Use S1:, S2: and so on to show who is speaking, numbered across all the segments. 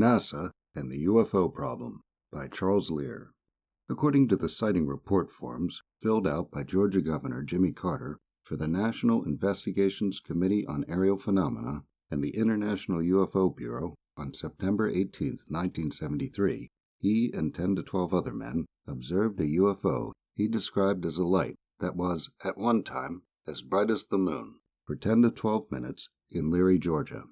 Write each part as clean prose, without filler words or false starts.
S1: NASA and the UFO Problem by Charles Lear. According to the sighting report forms filled out by Georgia Governor Jimmy Carter for the National Investigations Committee on Aerial Phenomena and the International UFO Bureau on September 18, 1973, he and 10 to 12 other men observed a UFO he described as a light that was, at one time, as bright as the moon, for 10 to 12 minutes in Leary, Georgia.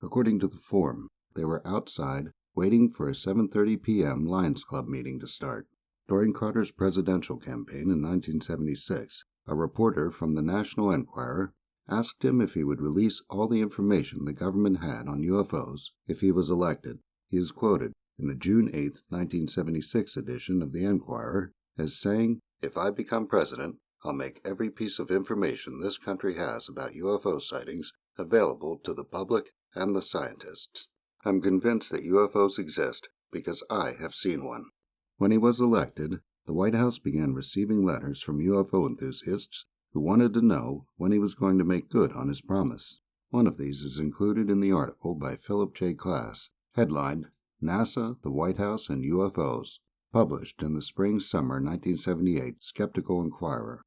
S1: According to the form, they were outside waiting for a 7:30 p.m. Lions Club meeting to start. During Carter's presidential campaign in 1976, a reporter from the National Enquirer asked him if he would release all the information the government had on UFOs if he was elected. He is quoted in the June 8, 1976 edition of the Enquirer as saying, "If I become president, I'll make every piece of information this country has about UFO sightings available to the public and the scientists. I'm convinced that UFOs exist because I have seen one." When he was elected, the White House began receiving letters from UFO enthusiasts who wanted to know when he was going to make good on his promise. One of these is included in the article by Philip J. Klass, headlined, "NASA, the White House, and UFOs," published in the spring-summer 1978 Skeptical Inquirer.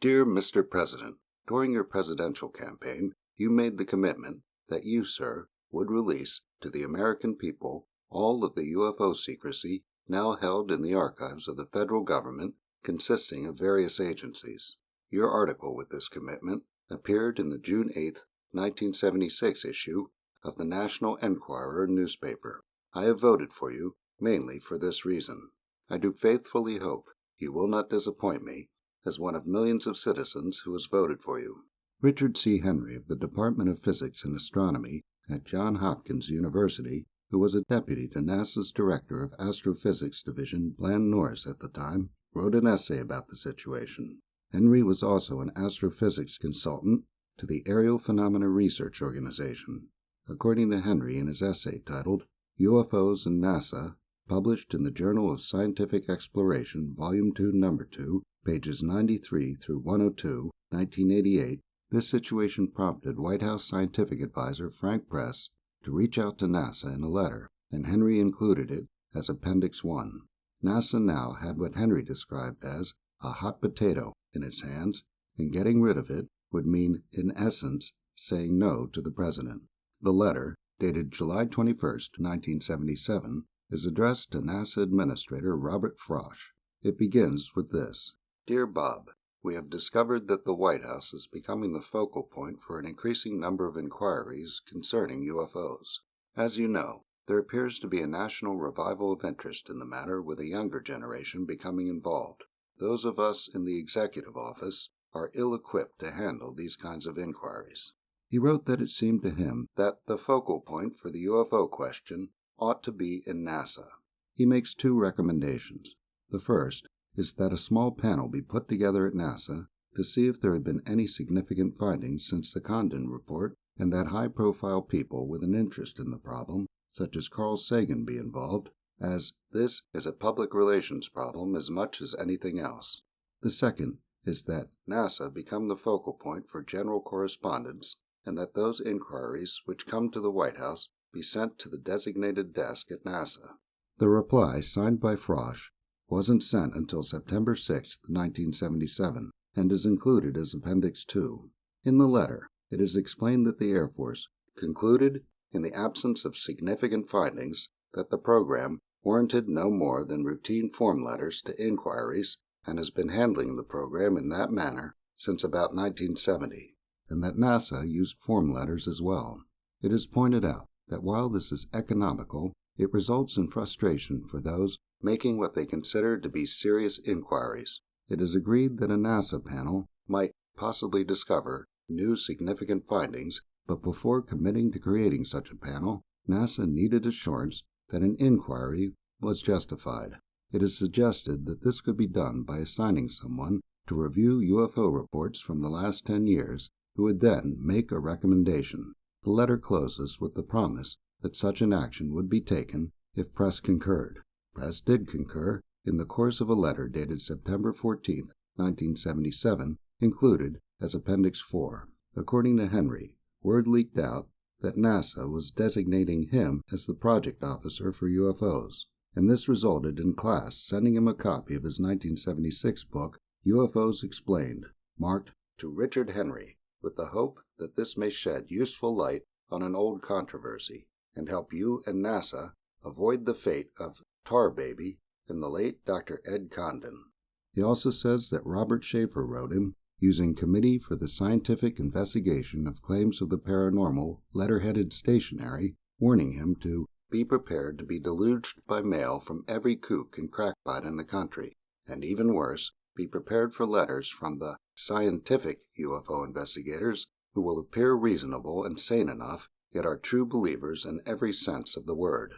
S1: Dear Mr. President, during your presidential campaign, you made the commitment that you, sir, would release to the American people all of the UFO secrecy now held in the archives of the federal government consisting of various agencies. Your article with this commitment appeared in the June 8, 1976 issue of the National Enquirer newspaper. I have voted for you mainly for this reason. I do faithfully hope you will not disappoint me as one of millions of citizens who has voted for you. Richard C. Henry of the Department of Physics and Astronomy at Johns Hopkins University, who was a deputy to NASA's Director of Astrophysics Division, Bland Norris at the time, wrote an essay about the situation. Henry was also an astrophysics consultant to the Aerial Phenomena Research Organization. According to Henry in his essay titled UFOs and NASA, published in the Journal of Scientific Exploration, Volume 2, Number 2, pages 93 through 102, 1988, this situation prompted White House scientific advisor Frank Press to reach out to NASA in a letter, and Henry included it as Appendix 1. NASA now had what Henry described as a hot potato in its hands, and getting rid of it would mean, in essence, saying no to the president. The letter, dated July 21, 1977, is addressed to NASA Administrator Robert Frosch. It begins with this: Dear Bob, we have discovered that the White House is becoming the focal point for an increasing number of inquiries concerning UFOs. As you know, there appears to be a national revival of interest in the matter, with a younger generation becoming involved. Those of us in the executive office are ill-equipped to handle these kinds of inquiries. He wrote that it seemed to him that the focal point for the UFO question ought to be in NASA. He makes two recommendations. The first is that a small panel be put together at NASA to see if there had been any significant findings since the Condon report, and that high-profile people with an interest in the problem, such as Carl Sagan, be involved, as this is a public relations problem as much as anything else. The second is that NASA become the focal point for general correspondence, and that those inquiries which come to the White House be sent to the designated desk at NASA. The reply, signed by Frosch, wasn't sent until September 6, 1977, and is included as Appendix 2. In the letter, it is explained that the Air Force concluded, in the absence of significant findings, that the program warranted no more than routine form letters to inquiries and has been handling the program in that manner since about 1970, and that NASA used form letters as well. It is pointed out that while this is economical, it results in frustration for those making what they consider to be serious inquiries. It is agreed that a NASA panel might possibly discover new significant findings, but before committing to creating such a panel, NASA needed assurance that an inquiry was justified. It is suggested that this could be done by assigning someone to review UFO reports from the last 10 years, who would then make a recommendation. The letter closes with the promise that such an action would be taken if Press concurred. Press did concur in the course of a letter dated September 14, 1977, included as Appendix 4. According to Henry, word leaked out that NASA was designating him as the project officer for UFOs, and this resulted in class sending him a copy of his 1976 book, UFOs Explained, marked "To Richard Henry," with the hope that this may shed useful light on an old controversy and help you and NASA avoid the fate of Tar Baby and the late Dr. Ed Condon. He also says that Robert Schaefer wrote him, using Committee for the Scientific Investigation of Claims of the Paranormal letterheaded stationery, warning him to be prepared to be deluged by mail from every kook and crackpot in the country, and even worse, be prepared for letters from the scientific UFO investigators who will appear reasonable and sane enough, yet are true believers in every sense of the word.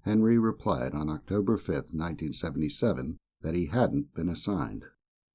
S1: Henry replied on October 5, 1977, that he hadn't been assigned.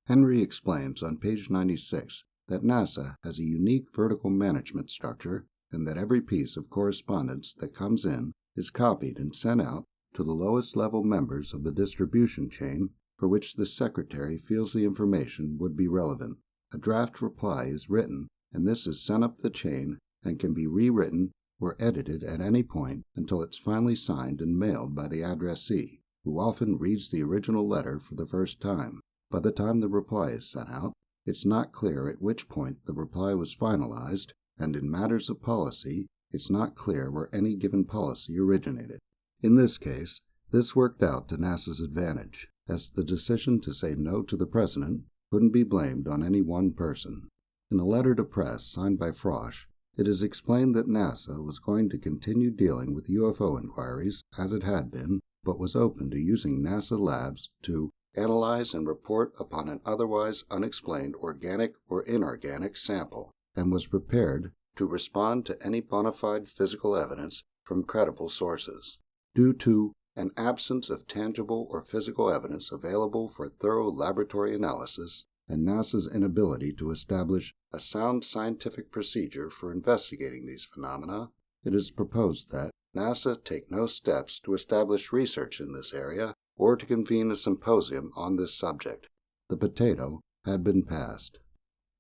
S1: Henry explains on page 96 that NASA has a unique vertical management structure and that every piece of correspondence that comes in is copied and sent out to the lowest level members of the distribution chain for which the secretary feels the information would be relevant. A draft reply is written, and this is sent up the chain and can be rewritten or edited at any point until it's finally signed and mailed by the addressee, who often reads the original letter for the first time. By the time the reply is sent out, it's not clear at which point the reply was finalized, and in matters of policy, it's not clear where any given policy originated. In this case, this worked out to NASA's advantage, as the decision to say no to the president couldn't be blamed on any one person. In a letter to press signed by Frosch, it is explained that NASA was going to continue dealing with UFO inquiries as it had been, but was open to using NASA labs to analyze and report upon an otherwise unexplained organic or inorganic sample, and was prepared to respond to any bona fide physical evidence from credible sources. Due to an absence of tangible or physical evidence available for thorough laboratory analysis, and NASA's inability to establish a sound scientific procedure for investigating these phenomena, it is proposed that NASA take no steps to establish research in this area or to convene a symposium on this subject. The potato had been passed.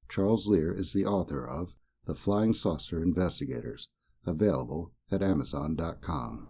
S1: Charles Lear is the author of The Flying Saucer Investigators, available at Amazon.com.